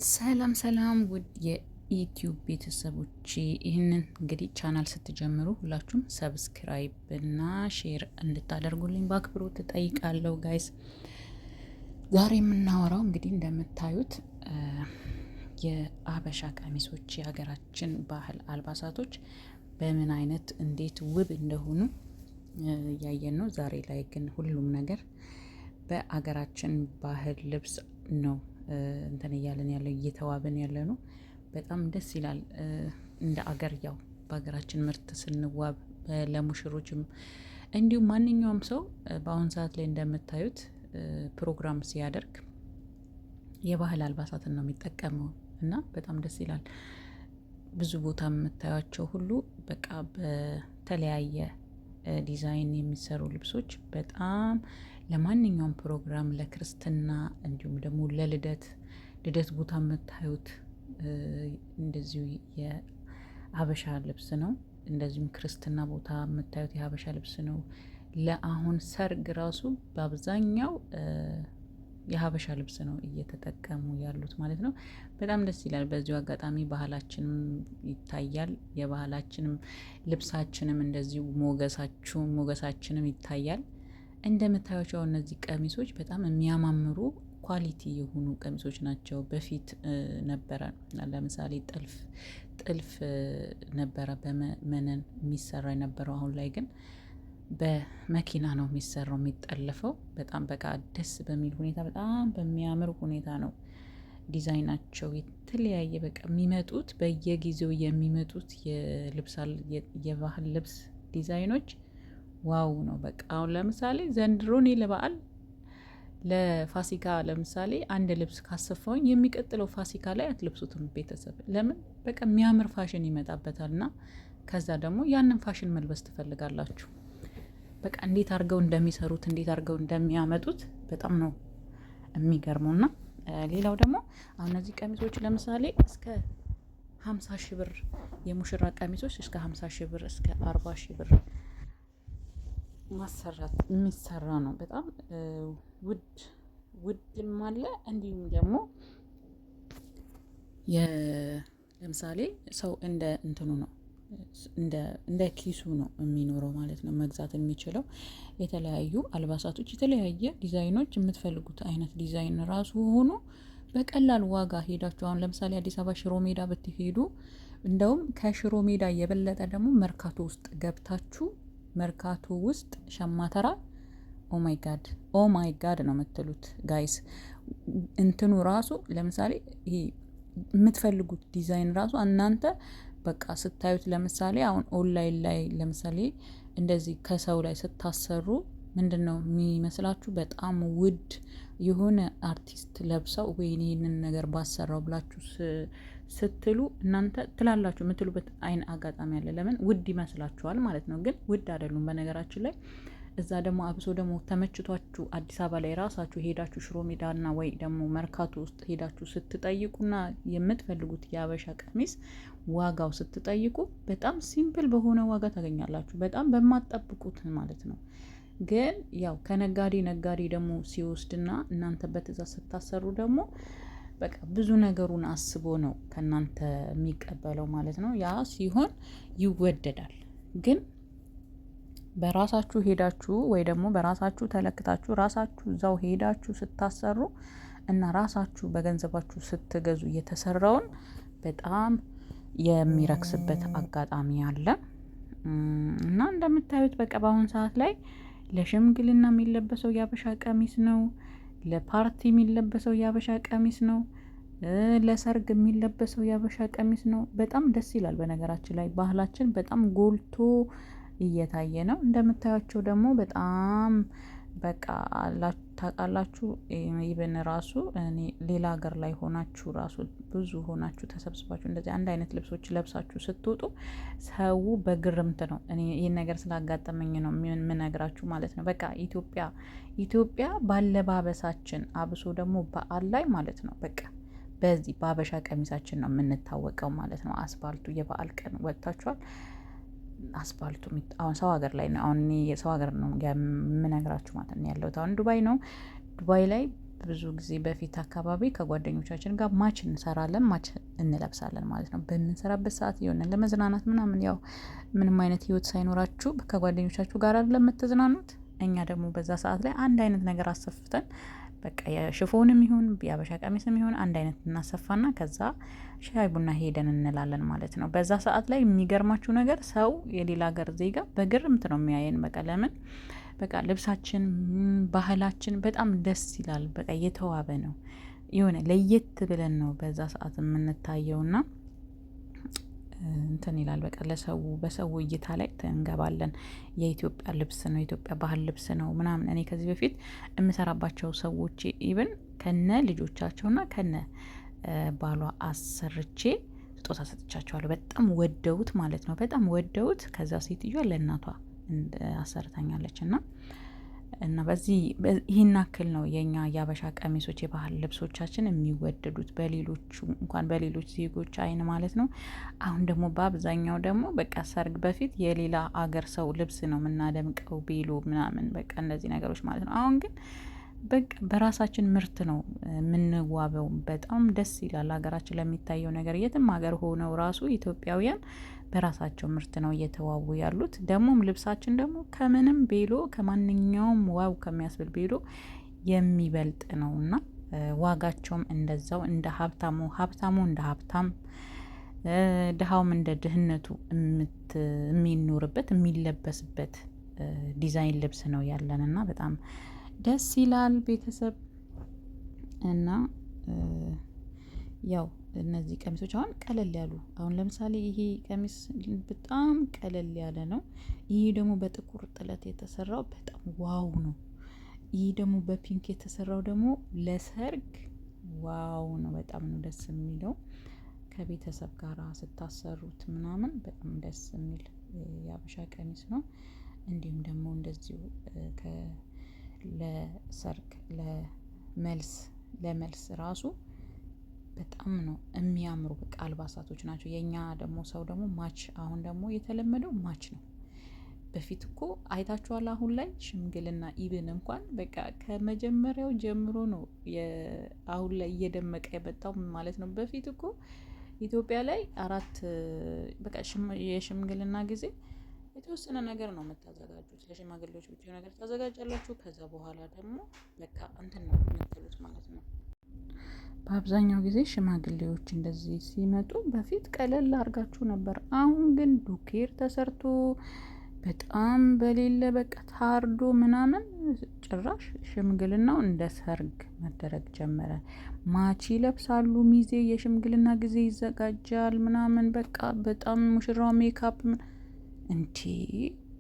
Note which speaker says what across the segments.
Speaker 1: ሰላም ሰላም ውድ የዩቲዩብ ቤተሰቦች፣ ይህንን እንግዲህ ቻናል ስትጀምሩ ሁላችሁም ሰብስክራይብ እና ሼር እንድታደርጉልኝ በአክብሮት እጠይቃለሁ። ጋይስ ዛሬ የምናወራው እንግዲህ እንደምታዩት የአበሻ ቀሚሶች፣ የሀገራችን ባህል አልባሳቶች በምን አይነት እንዴት ውብ እንደሆኑ እያየን ነው። ዛሬ ላይ ግን ሁሉም ነገር በአገራችን ባህል ልብስ ነው እንትን እያለን ያለው እየተዋብን ያለ ነው። በጣም ደስ ይላል። እንደ አገር ያው በሀገራችን ምርት ስንዋብ ለሙሽሮችም እንዲሁም ማንኛውም ሰው በአሁን ሰዓት ላይ እንደምታዩት ፕሮግራም ሲያደርግ የባህል አልባሳትን ነው የሚጠቀመው እና በጣም ደስ ይላል። ብዙ ቦታ የምታዩቸው ሁሉ በቃ በተለያየ ዲዛይን የሚሰሩ ልብሶች በጣም ለማንኛውም ፕሮግራም፣ ለክርስትና እንዲሁም ደግሞ ለልደት ቦታ የምታዩት እንደዚሁ የሀበሻ ልብስ ነው። እንደዚሁም ክርስትና ቦታ የምታዩት የሀበሻ ልብስ ነው። ለአሁን ሰርግ ራሱ በአብዛኛው የሀበሻ ልብስ ነው እየተጠቀሙ ያሉት ማለት ነው። በጣም ደስ ይላል። በዚሁ አጋጣሚ ባህላችንም ይታያል። የባህላችንም ልብሳችንም እንደዚሁ ሞገሳችንም ይታያል። እንደምታዩቸው እነዚህ ቀሚሶች በጣም የሚያማምሩ ኳሊቲ የሆኑ ቀሚሶች ናቸው። በፊት ነበረ ለምሳሌ ጥልፍ ነበረ በመነን የሚሰራ የነበረው። አሁን ላይ ግን በመኪና ነው የሚሰራው የሚጠለፈው። በጣም በቃ ደስ በሚል ሁኔታ በጣም በሚያምር ሁኔታ ነው ዲዛይናቸው የተለያየ በቃ የሚመጡት በየጊዜው የሚመጡት የባህል ልብስ ዲዛይኖች ዋው ነው። በቃ አሁን ለምሳሌ ዘንድሮ እኔ ለበዓል ለፋሲካ ለምሳሌ አንድ ልብስ ካሰፋውኝ የሚቀጥለው ፋሲካ ላይ አትለብሱትም ቤተሰብ። ለምን? በቃ የሚያምር ፋሽን ይመጣበታል እና ከዛ ደግሞ ያንን ፋሽን መልበስ ትፈልጋላችሁ። በቃ እንዴት አድርገው እንደሚሰሩት እንዴት አድርገው እንደሚያመጡት በጣም ነው የሚገርመው። እና ሌላው ደግሞ አሁን እነዚህ ቀሚሶች ለምሳሌ እስከ 50 ሺህ ብር የሙሽራ ቀሚሶች እስከ 50 ሺህ ብር እስከ 40 ሺህ ብር ማሰራት የሚሰራ ነው። በጣም ውድም አለ። እንዲሁም ደግሞ ለምሳሌ ሰው እንደ እንትኑ ነው እንደ ኪሱ ነው የሚኖረው ማለት ነው መግዛት የሚችለው። የተለያዩ አልባሳቶች የተለያየ ዲዛይኖች የምትፈልጉት አይነት ዲዛይን ራሱ ሆኖ በቀላል ዋጋ ሄዳችሁ አሁን ለምሳሌ አዲስ አበባ ሽሮ ሜዳ ብትሄዱ እንደውም ከሽሮ ሜዳ የበለጠ ደግሞ መርካቶ ውስጥ ገብታችሁ መርካቶ ውስጥ ሸማተራ ኦማይ ጋድ ነው የምትሉት ጋይስ። እንትኑ ራሱ ለምሳሌ ይሄ የምትፈልጉት ዲዛይን ራሱ እናንተ በቃ ስታዩት ለምሳሌ አሁን ኦንላይን ላይ ለምሳሌ እንደዚህ ከሰው ላይ ስታሰሩ ምንድነው የሚመስላችሁ? በጣም ውድ የሆነ አርቲስት ለብሰው ወይኔ ይህንን ነገር ባሰራው ብላችሁ ስትሉ እናንተ ትላላችሁ። የምትሉበት አይን አጋጣሚ አለ። ለምን? ውድ ይመስላችኋል ማለት ነው። ግን ውድ አይደሉም በነገራችን ላይ። እዛ ደግሞ አብሶ ደግሞ ተመችቷችሁ አዲስ አበባ ላይ ራሳችሁ ሄዳችሁ ሽሮ ሜዳና ወይ ደግሞ መርካቶ ውስጥ ሄዳችሁ ስትጠይቁና የምትፈልጉት የሀበሻ ቀሚስ ዋጋው ስትጠይቁ በጣም ሲምፕል በሆነ ዋጋ ታገኛላችሁ። በጣም በማትጠብቁት ማለት ነው። ግን ያው ከነጋዴ ደግሞ ሲወስድና እናንተ በትዕዛዝ ስታሰሩ ደግሞ በቃ ብዙ ነገሩን አስቦ ነው ከእናንተ የሚቀበለው ማለት ነው። ያ ሲሆን ይወደዳል። ግን በራሳችሁ ሄዳችሁ ወይ ደግሞ በራሳችሁ ተለክታችሁ ራሳችሁ እዛው ሄዳችሁ ስታሰሩ እና ራሳችሁ በገንዘባችሁ ስትገዙ የተሰራውን በጣም የሚረክስበት አጋጣሚ አለ እና እንደምታዩት በቃ በአሁን ሰዓት ላይ ለሽምግልና የሚለበሰው የሀበሻ ቀሚስ ነው። ለፓርቲ የሚለበሰው የሀበሻ ቀሚስ ነው። ለሰርግ የሚለበሰው የሀበሻ ቀሚስ ነው። በጣም ደስ ይላል። በነገራችን ላይ ባህላችን በጣም ጎልቶ እየታየ ነው። እንደምታያቸው ደግሞ በጣም በቃ ታውቃላችሁ። ኢቨን ራሱ እኔ ሌላ ሀገር ላይ ሆናችሁ ራሱ ብዙ ሆናችሁ ተሰብስባችሁ እንደዚህ አንድ አይነት ልብሶች ለብሳችሁ ስትወጡ ሰው በግርምት ነው። እኔ ይህን ነገር ስላጋጠመኝ ነው የምነግራችሁ ማለት ነው። በቃ ኢትዮጵያ ባለባበሳችን አብሶ ደግሞ በዓል ላይ ማለት ነው በቃ በዚህ በሀበሻ ቀሚሳችን ነው የምንታወቀው ማለት ነው። አስፋልቱ የበዓል ቀን ወጥታችኋል። አስፋልቱ አሁን ሰው ሀገር ላይ ነው። አሁን የሰው ሀገር ነው የምነግራችሁ ማለት ነው። ያለሁት አሁን ዱባይ ነው። ዱባይ ላይ ብዙ ጊዜ በፊት አካባቢ ከጓደኞቻችን ጋር ማች እንሰራለን፣ ማች እንለብሳለን ማለት ነው። በምንሰራበት ሰዓት የሆነ ለመዝናናት ምናምን ያው ምንም አይነት ህይወት ሳይኖራችሁ ከጓደኞቻችሁ ጋር አይደለም የምትዝናኑት። እኛ ደግሞ በዛ ሰዓት ላይ አንድ አይነት ነገር አሰፍተን በቃ የሽፎንም ይሁን የአበሻ ቀሚስም ይሁን አንድ አይነት እናሰፋና ከዛ ሻይ ቡና ሄደን እንላለን ማለት ነው። በዛ ሰዓት ላይ የሚገርማችሁ ነገር ሰው የሌላ ሀገር ዜጋ በግርምት ነው የሚያየን። በቃ ለምን በቃ ልብሳችን ባህላችን በጣም ደስ ይላል። በቃ እየተዋበ ነው፣ የሆነ ለየት ብለን ነው በዛ ሰዓት የምንታየውና እንትን ይላል። በቃ ለሰው በሰው እይታ ላይ እንገባለን። የኢትዮጵያ ልብስ ነው፣ የኢትዮጵያ ባህል ልብስ ነው ምናምን። እኔ ከዚህ በፊት የምሰራባቸው ሰዎች ኢቭን ከነ ልጆቻቸውና ከነ ባሏ አሰርቼ ስጦታ ሰጥቻቸዋለሁ። በጣም ወደውት ማለት ነው፣ በጣም ወደውት። ከዛ ሴትዮዋ ለእናቷ አሰርታኛለች እና በዚህ ይህን አክል ነው የኛ የአበሻ ቀሚሶች የባህል ልብሶቻችን የሚወደዱት በሌሎቹ እንኳን በሌሎች ዜጎች አይን ማለት ነው። አሁን ደግሞ በአብዛኛው ደግሞ በቃ ሰርግ በፊት የሌላ አገር ሰው ልብስ ነው የምናደምቀው፣ ቤሎ ምናምን በቃ እነዚህ ነገሮች ማለት ነው። አሁን ግን በቃ በራሳችን ምርት ነው የምንዋበው። በጣም ደስ ይላል። ሀገራችን ለሚታየው ነገር የትም ሀገር ሆነው ራሱ ኢትዮጵያውያን በራሳቸው ምርት ነው እየተዋቡ ያሉት። ደግሞም ልብሳችን ደግሞ ከምንም ቤሎ ከማንኛውም ዋው ከሚያስብል ቤሎ የሚበልጥ ነው እና ዋጋቸውም እንደዛው እንደ ሀብታሙ እንደ ሀብታም ድሃውም እንደ ድህነቱ የሚኖርበት የሚለበስበት ዲዛይን ልብስ ነው ያለን እና በጣም ደስ ይላል ቤተሰብ። እና ያው እነዚህ ቀሚሶች አሁን ቀለል ያሉ አሁን ለምሳሌ ይሄ ቀሚስ በጣም ቀለል ያለ ነው። ይሄ ደግሞ በጥቁር ጥለት የተሰራው በጣም ዋው ነው። ይሄ ደግሞ በፒንክ የተሰራው ደግሞ ለሰርግ ዋው ነው። በጣም ነው ደስ የሚለው። ከቤተሰብ ጋር ስታሰሩት ምናምን በጣም ደስ የሚል የአበሻ ቀሚስ ነው። እንዲሁም ደግሞ እንደዚሁ ለሰርግ ለመልስ ራሱ በጣም ነው የሚያምሩ በቃ አልባሳቶች ናቸው። የኛ ደግሞ ሰው ደግሞ ማች አሁን ደግሞ የተለመደው ማች ነው። በፊት እኮ አይታችኋል። አሁን ላይ ሽምግልና ኢቭን እንኳን በቃ ከመጀመሪያው ጀምሮ ነው አሁን ላይ እየደመቀ የመጣው ማለት ነው። በፊት እኮ ኢትዮጵያ ላይ በቃ የሽምግልና ጊዜ የተወሰነ ነገር ነው የምታዘጋጁት። ለሽማግሌዎች ብቻ ነገር ታዘጋጃላችሁ። ከዛ በኋላ ደግሞ በቃ እንትን ነው የምትሉት ማለት ነው። በአብዛኛው ጊዜ ሽማግሌዎች እንደዚህ ሲመጡ በፊት ቀለል አድርጋችሁ ነበር። አሁን ግን ዱኬር ተሰርቶ በጣም በሌለ በቃ ታርዶ ምናምን ጭራሽ ሽምግልናው እንደ ሰርግ መደረግ ጀመረ። ማች ይለብሳሉ። ሚዜ የሽምግልና ጊዜ ይዘጋጃል ምናምን በቃ በጣም ሙሽራው ሜካፕ እንዴ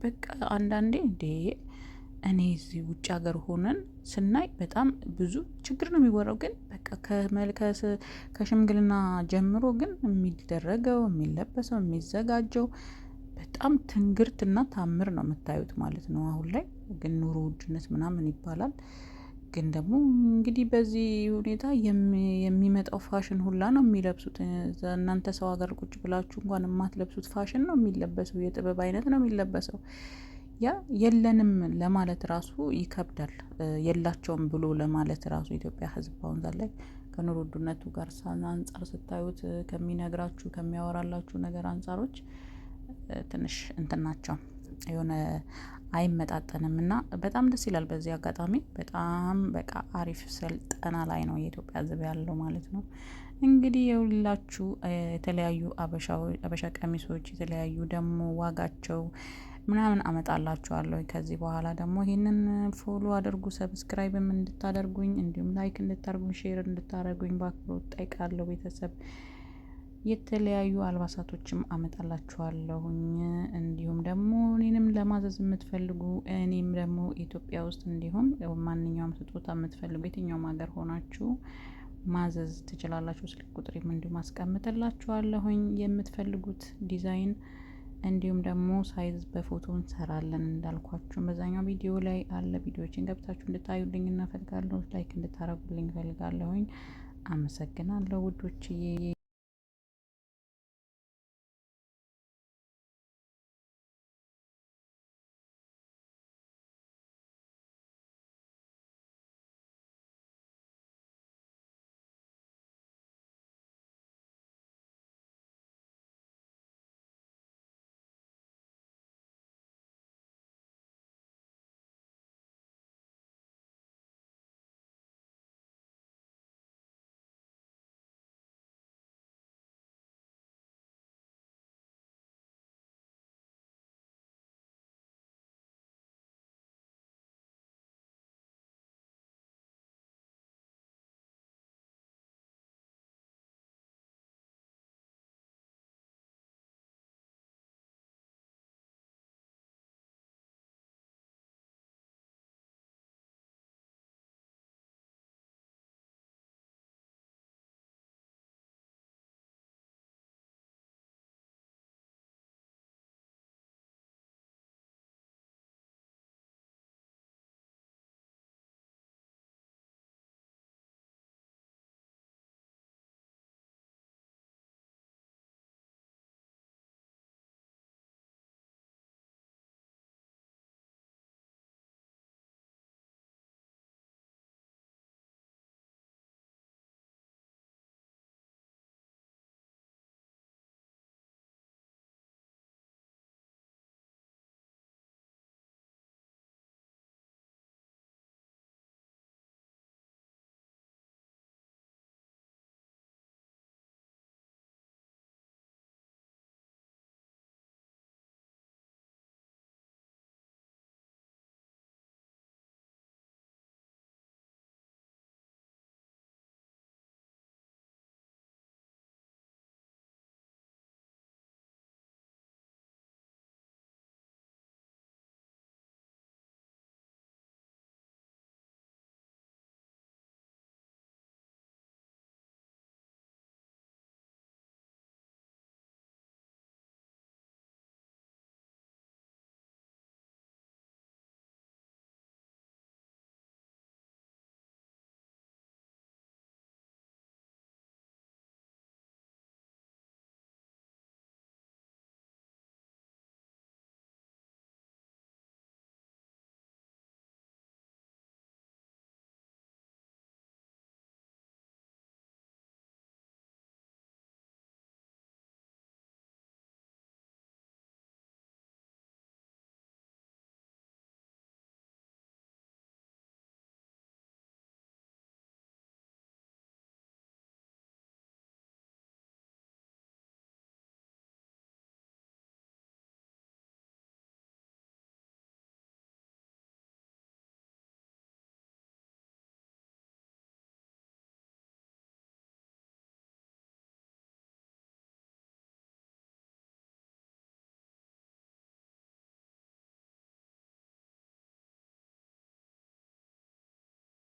Speaker 1: በቃ አንዳንዴ እንዴ እኔ እዚህ ውጭ ሀገር ሆነን ስናይ በጣም ብዙ ችግር ነው የሚወራው። ግን በቃ ከሽምግልና ጀምሮ ግን የሚደረገው የሚለበሰው የሚዘጋጀው በጣም ትንግርትና ታምር ነው የምታዩት ማለት ነው። አሁን ላይ ግን ኑሮ ውድነት ምናምን ይባላል። ግን ደግሞ እንግዲህ በዚህ ሁኔታ የሚመጣው ፋሽን ሁላ ነው የሚለብሱት። እናንተ ሰው ሀገር ቁጭ ብላችሁ እንኳን የማትለብሱት ፋሽን ነው የሚለበሰው። የጥበብ አይነት ነው የሚለበሰው። ያ የለንም ለማለት ራሱ ይከብዳል። የላቸውም ብሎ ለማለት ራሱ ኢትዮጵያ ሕዝብ አሁን ላይ ከኑሮ ውድነቱ ጋር አንጻር ስታዩት ከሚነግራችሁ ከሚያወራላችሁ ነገር አንጻሮች ትንሽ እንትን ናቸው የሆነ አይመጣጠንም እና በጣም ደስ ይላል። በዚህ አጋጣሚ በጣም በቃ አሪፍ ስልጠና ላይ ነው የኢትዮጵያ ሕዝብ ያለው ማለት ነው። እንግዲህ የሁላችሁ የተለያዩ አበሻ ቀሚሶች የተለያዩ ደግሞ ዋጋቸው ምናምን አመጣላችኋለሁ። ከዚህ በኋላ ደግሞ ይሄንን ፎሎ አድርጉ፣ ሰብስክራይብም እንድታደርጉኝ እንዲሁም ላይክ እንድታደርጉኝ ሼር እንድታደርጉኝ በአክብሮት ጠይቃለሁ ቤተሰብ። የተለያዩ አልባሳቶችም አመጣላችኋለሁኝ። እንዲሁም ደግሞ እኔንም ለማዘዝ የምትፈልጉ እኔም ደግሞ ኢትዮጵያ ውስጥ እንዲሁም ማንኛውም ስጦታ የምትፈልጉ የትኛውም ሀገር ሆናችሁ ማዘዝ ትችላላችሁ። ስልክ ቁጥሬም እንዲሁም አስቀምጥላችኋለሁኝ። የምትፈልጉት ዲዛይን እንዲሁም ደግሞ ሳይዝ በፎቶ እንሰራለን እንዳልኳችሁ በዛኛው ቪዲዮ ላይ አለ። ቪዲዮዎችን ገብታችሁ እንድታዩልኝ እናፈልጋለሁ። ላይክ እንድታረጉልኝ እፈልጋለሁኝ። አመሰግናለሁ ውዶችዬ።